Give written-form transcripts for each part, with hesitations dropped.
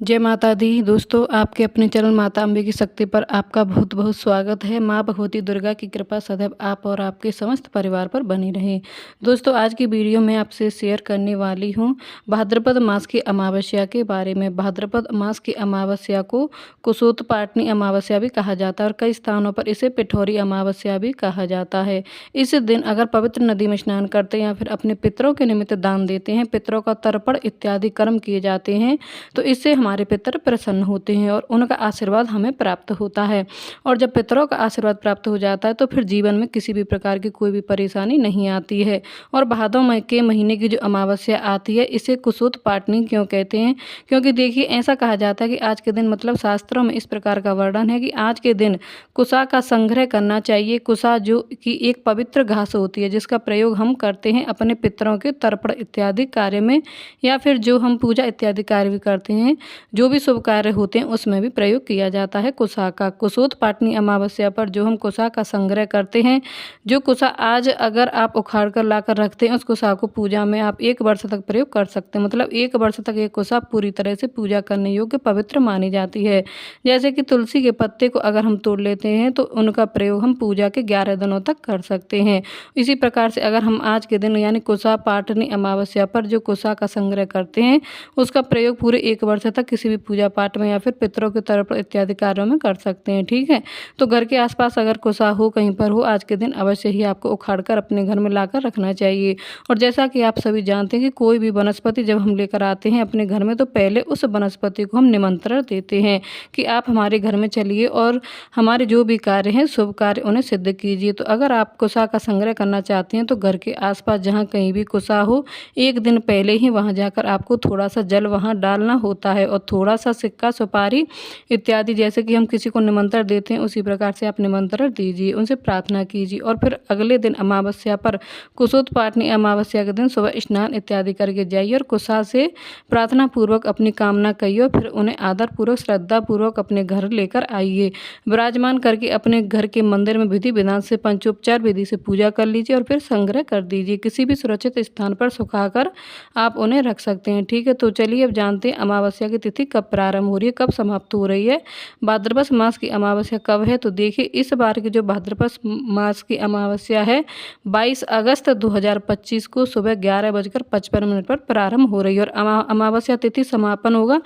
जय माता दी। दोस्तों, आपके अपने चैनल माता अम्बे की शक्ति पर आपका बहुत बहुत स्वागत है। माँ भगवती दुर्गा की कृपा सदैव आप और आपके समस्त परिवार पर बनी रहे। दोस्तों, आज की वीडियो में आपसे शेयर करने वाली हूँ भाद्रपद मास की अमावस्या के बारे में। भाद्रपद मास की अमावस्या को कुशोत्पाटनी अमावस्या भी कहा जाता है और कई स्थानों पर इसे पिठौरी अमावस्या भी कहा जाता है। इस दिन अगर पवित्र नदी में स्नान करते हैं या फिर अपने पितरों के निमित्त दान देते हैं, पितरों का तर्पण इत्यादि कर्म किए जाते हैं, तो इससे हमारे पितर प्रसन्न होते हैं और उनका आशीर्वाद हमें प्राप्त होता है। और जब पितरों का आशीर्वाद प्राप्त हो जाता है तो फिर जीवन में किसी भी प्रकार की कोई भी परेशानी नहीं आती है। और भादों के महीने की जो अमावस्या आती है, इसे कुशोत्पाटनी क्यों कहते हैं? क्योंकि देखिए, ऐसा कहा जाता है कि आज के दिन मतलब शास्त्रों में इस प्रकार का वर्णन है कि आज के दिन कुशा का संग्रह करना चाहिए। कुशा जो कि एक पवित्र घास होती है, जिसका प्रयोग हम करते हैं अपने पितरों के तर्पण इत्यादि कार्य में, या फिर जो हम पूजा इत्यादि कार्य भी करते हैं, जो भी शुभ कार्य होते हैं उसमें भी प्रयोग किया जाता है कुशा का। कुशोत्पाटनी अमावस्या पर जो हम कुशा का संग्रह करते हैं, जो कुशा आज अगर आप उखाड़ कर लाकर रखते हैं, उस कुशा को पूजा में आप 1 वर्ष तक प्रयोग कर सकते हैं। मतलब 1 वर्ष तक ये कुशा पूरी तरह से पूजा करने योग्य पवित्र मानी जाती है। जैसे कि तुलसी के पत्ते को अगर हम तोड़ लेते हैं तो उनका प्रयोग हम पूजा के 11 दिनों तक कर सकते हैं। इसी प्रकार से अगर हम आज के दिन यानी कुशोत्पाटनी अमावस्या पर जो कुशा का संग्रह करते हैं, उसका प्रयोग पूरे 1 वर्ष तक किसी भी पूजा पाठ में या फिर पितरों के तर्पण इत्यादि कार्यों में कर सकते हैं। ठीक है, तो घर के आसपास अगर कुशा हो, कहीं पर हो, आज के दिन अवश्य ही आपको उखाड़कर अपने घर में लाकर रखना चाहिए। और जैसा कि आप सभी जानते हैं कि कोई भी वनस्पति जब हम लेकर आते हैं अपने घर में, तो पहले उस वनस्पति को हम निमंत्रण देते हैं कि आप हमारे घर में चलिए और हमारे जो भी कार्य हैं, शुभ कार्य, उन्हें सिद्ध कीजिए। तो अगर आप कुशा का संग्रह करना चाहते हैं तो घर के आसपास जहाँ कहीं भी कुशा हो, 1 दिन पहले ही वहाँ जाकर आपको थोड़ा सा जल वहाँ डालना होता है और थोड़ा सा सिक्का, सुपारी इत्यादि, जैसे कि हम किसी को निमंत्रण देते हैं उसी प्रकार से आप निमंत्रण दीजिए, उनसे प्रार्थना कीजिए। और फिर अगले दिन अमावस्या पर कुशोत्पाटनी अमावस्या के दिन सुबह स्नान इत्यादि करके जाइए और कुशा से प्रार्थना पूर्वक अपनी कामना कहिए और फिर उन्हें आदर पूर्वक, श्रद्धा पूर्वक अपने घर लेकर आइए। विराजमान करके अपने घर के मंदिर में विधि विधान से पंचोपचार विधि से पूजा कर लीजिए और फिर संग्रह कर दीजिए। किसी भी सुरक्षित स्थान पर सुखाकर आप उन्हें रख सकते हैं। ठीक है, तो चलिए अब जानते हैं अमावस्या की तिथि कब प्रारंभ हो रही है, कब समाप्त हो रही है। भाद्रपद मास की अमावस्या कब है? तो देखिए, इस बार की जो भाद्रपद मास की अमावस्या है 22 अगस्त 2025 को सुबह 11:55 पर प्रारंभ हो रही है और अमावस्या तिथि समापन होगा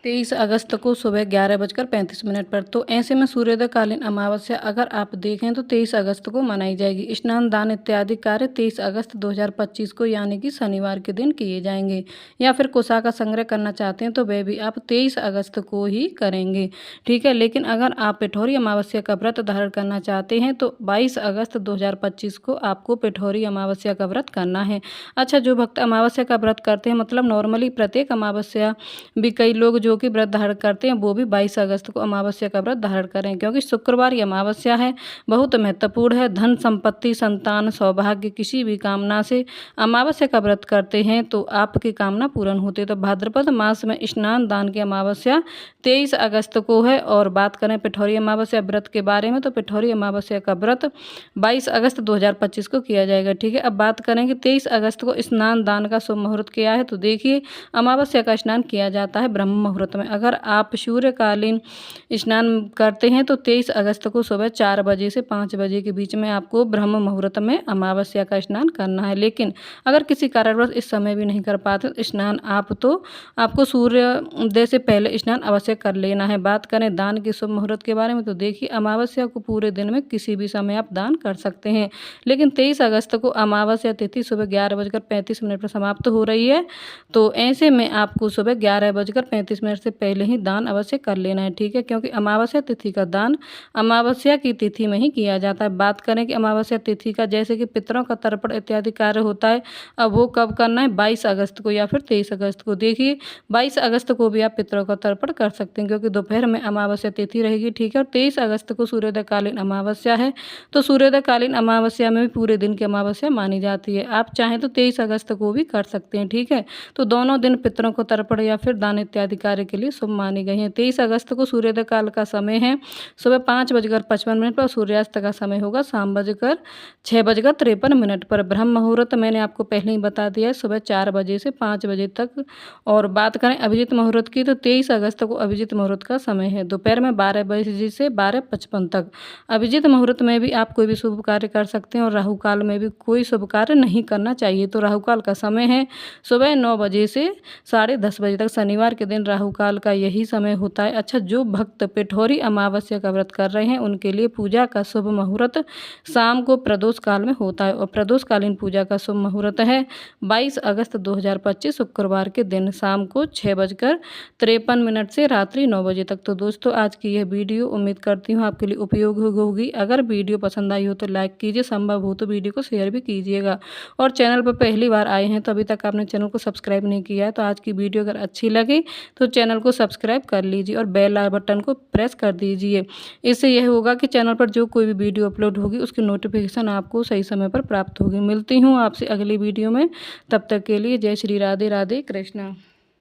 23 अगस्त को सुबह 11:35 पर। तो ऐसे में सूर्योदय कालीन अमावस्या अगर आप देखें तो 23 अगस्त को मनाई जाएगी। स्नान दान इत्यादि कार्य 23 अगस्त 2025 को यानी कि शनिवार के दिन किए जाएंगे। या फिर कुशा का संग्रह करना चाहते हैं तो वह भी आप 23 अगस्त को ही करेंगे। ठीक है, लेकिन अगर आप पिठौरी अमावस्या का व्रत धारण करना चाहते हैं तो 22 अगस्त 2025 को आपको पिठौरी अमावस्या का व्रत करना है। अच्छा, जो भक्त अमावस्या का व्रत करते हैं, मतलब नॉर्मली प्रत्येक अमावस्या भी कई लोग जो कि व्रत धारण करते हैं, वो भी 22 अगस्त को अमावस्या का व्रत धारण करें, क्योंकि शुक्रवार की अमावस्या है, बहुत महत्वपूर्ण है। धन संपत्ति, संतान, सौभाग्य, किसी भी कामना से अमावस्या का व्रत करते हैं तो आपकी कामना पूर्ण होती है। तो भाद्रपद मास में स्नान दान की अमावस्या 23 अगस्त को है। और बात करें पिठौरी अमावस्या व्रत के बारे में, तो पिठौरी अमावस्या का व्रत 22 अगस्त 2025 को किया जाएगा। ठीक है, अब बात करें कि 23 अगस्त को स्नान दान का शुभ मुहूर्त क्या है, तो देखिए, अमावस्या का स्नान किया जाता है ब्रह्म मुहूर्त में। अगर आप सूर्यकालीन स्नान करते हैं तो 23 अगस्त को सुबह 4 बजे से 5 बजे के बीच में आपको ब्रह्म मुहूर्त में अमावस्या का स्नान करना है। लेकिन अगर किसी कारणवश इस समय भी नहीं कर पाते तो स्नान आपको सूर्योदय से पहले स्नान अवश्य कर लेना है। बात करें दान के शुभ मुहूर्त के बारे में, तो देखिए, अमावस्या को पूरे दिन में किसी भी समय आप दान कर सकते हैं, लेकिन 23 अगस्त को अमावस्या तिथि सुबह 11:35 पर समाप्त हो रही है। तो ऐसे में आपको सुबह 11:35 से पहले ही दान अवश्य कर लेना है। ठीक है, क्योंकि अमावस्या तिथि का दान अमावस्या की तिथि में ही किया जाता है। बात करें कि अमावस्या तिथि का जैसे कि पितरों का तर्पण इत्यादि कार्य होता है, अब वो कब करना है? 22 अगस्त को या फिर 23 अगस्त को। देखिए, 22 अगस्त को भी आप पितरों का तर्पण कर सकते हैं, क्योंकि दोपहर में अमावस्या तिथि रहेगी। ठीक है, और 23 अगस्त को सूर्योदय कालीन अमावस्या है, तो सूर्योदय कालीन अमावस्या में भी पूरे दिन की अमावस्या मानी जाती है। आप चाहें तो 23 अगस्त को भी कर सकते हैं। ठीक है, तो दोनों दिन पितरों को तर्पण या फिर दान इत्यादि कार्य कार्य के लिए शुभ मानी गई हैं। 23 अगस्त को सूर्योदय काल का समय है सुबह 5:55 पर। सूर्यास्त का समय होगा शाम 6:53 पर। ब्रह्म मुहूर्त मैंने आपको पहले ही बता दिया है, सुबह 4 बजे से 5 बजे तक। और बात करें अभिजीत मुहूर्त की, तो 23 अगस्त को अभिजीत मुहूर्त का समय है दोपहर में 12 बजे से 12:55 तक। अभिजीत मुहूर्त में भी आप कोई भी शुभ कार्य कर सकते हैं और राहु काल में भी कोई शुभ कार्य नहीं करना चाहिए। तो राहु काल का समय है सुबह 9 बजे से 10:30 बजे तक। शनिवार के दिन राहु काल का यही समय होता है। अच्छा, जो भक्त पिठौरी अमावस्या का व्रत कर रहे हैं उनके लिए पूजा का शुभ मुहूर्त शाम को प्रदोष काल में होता है और प्रदोषकालीन पूजा का शुभ मुहूर्त है 22 अगस्त 2025 शुक्रवार के दिन शाम को 6:53 से रात्रि 9 बजे तक। तो दोस्तों, आज की यह वीडियो उम्मीद करती हूँ आपके लिए उपयोगी होगी। अगर वीडियो पसंद आई हो तो लाइक कीजिए, संभव हो तो वीडियो को शेयर भी कीजिएगा। और चैनल पर पहली बार आए हैं तो अभी तक आपने चैनल को सब्सक्राइब नहीं किया है तो आज की वीडियो अगर अच्छी लगे तो चैनल को सब्सक्राइब कर लीजिए और बेल बटन को प्रेस कर दीजिए। इससे यह होगा कि चैनल पर जो कोई भी वीडियो अपलोड होगी उसकी नोटिफिकेशन आपको सही समय पर प्राप्त होगी। मिलती हूँ आपसे अगली वीडियो में, तब तक के लिए जय श्री राधे राधे कृष्णा।